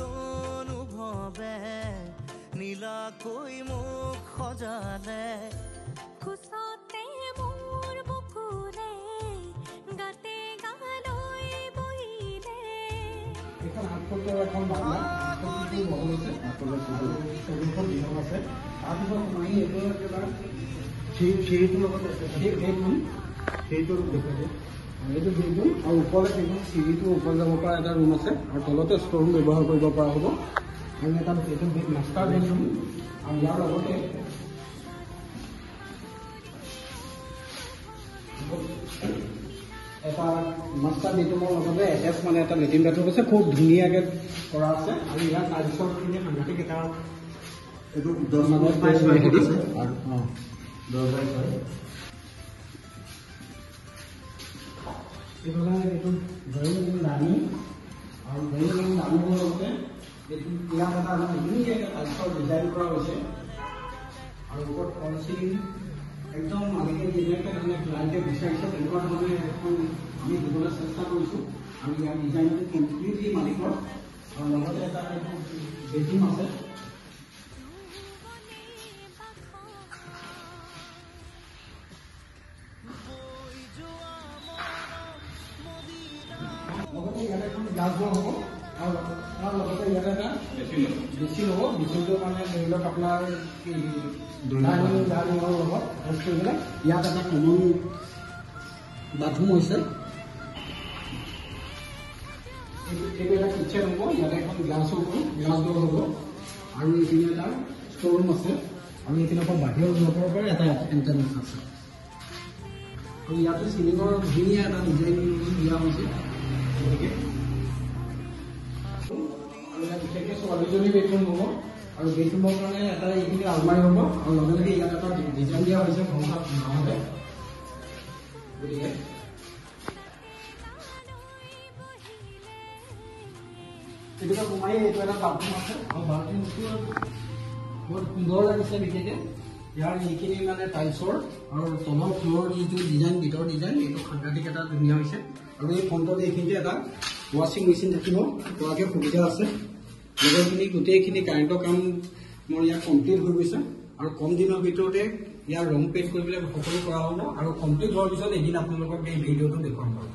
অনুভৱে নীলাকৈ মোক সজালে খুচতে মোৰ বুকুৰে গাতে গালৈ বহিলে এখন আটকলৰ এখন বাংলা আটকলটো মহল আছে আটকলৰ ছবিখন দিনৰ আছে তাৰপিছত মই এইটো একেবাৰে সেইটোৰ লগত সেইটো দেখুৱাইছে এইটো বেডৰুম আৰু ওপৰলৈ সেইখন চিৰিটো ওপৰত যাব পৰা এটা ৰুম আছে আৰু তলতে ষ্ট'ৰ ৰুম ব্যৱহাৰ কৰিব পৰা হ'ব আৰু এটা এইটো মাষ্টাৰ বেডৰুম আৰু ইয়াৰ লগতে এটা মাষ্টাৰ বেডৰুমৰ লগতে এটেচ মানে এটা লেট্ৰিন বাথৰুম আছে খুব ধুনীয়াকৈ কৰা আছে আৰু ইয়াৰ টাইলছৰখিনি সাংঘাতিক এটা এইটো 10 এইফালে এইটো ড্ৰয়িং ৰুম ডাইনিং আৰু ড্ৰয়িং ৰুম ডাইনিঙৰ লগতে এইটো ইয়াত এটা ধুনীয়াকৈ টাইলছৰ ডিজাইন কৰা হৈছে আৰু ওপৰত ফল চিলিং একদম মালিকে যেনেকৈ মানে ক্লাইণ্টে বিচাৰিছে তেনেকুৱা ধৰণে এখন আমি দিবলৈ চেষ্টা কৰিছোঁ আৰু ইয়াৰ ডিজাইনটো কমপ্লিটলি মালিকৰ আৰু লগতে এটা বেডৰুম আছে লগতে ইয়াতে এখন গ্লাছ ডোৰ হ'ব আৰু তাৰ লগতে ইয়াতে এটা বেচিন হ'ব বেচিনটো মানে ধৰি লওক আপোনাৰ ডাইনিঙৰ লগত এড কৰি পেলাই ইয়াত এটা কমন বাথৰুম হৈছে এইটো এটা কিটচেন হ'ব ইয়াতে এখন গ্লাছ ডোৰ হ'ব আৰু এইখিনি এটা ষ্ট'ৰ ৰুম আছে আৰু এইখিনি আকৌ বাহিৰৰ ব্লকৰ পৰা এটা এণ্ট্ৰেঞ্চ আছে আৰু ইয়াতে চিলিঙৰ ধুনীয়া এটা ডিজাইন দিয়া হৈছে গতিকে আৰু ইয়াত বিশেষকৈ ছোৱালীজনী বেডৰুম হ'ব আৰু বেডৰুমৰ কাৰণে এটা এইখিনি আলমাৰী হ'ব আৰু লগে লগে ইয়াত এটা ডিজাইন দিয়া হৈছে ঘৰতে গতিকে এইটো সোমাই এইটো এটা বাথৰুম আছে আৰু বাথৰুমটো বহুত সুন্দৰ লাগিছে বিশেষকৈ ইয়াৰ এইখিনি মানে টাইলছৰ আৰু তলৰ ফ্ল'ৰ যিটো ডিজাইন ভিতৰৰ ডিজাইন এইটো সাংঘাতিক এটা ধুনীয়া হৈছে আৰু এই ফ্ৰণ্টত এইখিনিতে এটা ৱাশ্বিং মেচিন থাকিব পৰাকৈ সুবিধা আছে লগৰখিনি গোটেইখিনি কাৰেণ্টৰ কাম মোৰ ইয়াত কমপ্লিট হৈ গৈছে আৰু কম দিনৰ ভিতৰতে ইয়াৰ ৰং পেইণ্ট কৰিবলৈ সকলো কৰা হ'ব আৰু কমপ্লিট হোৱাৰ পিছত এদিন আপোনালোকক এই ভিডিঅ'টো দেখুৱাম বাৰু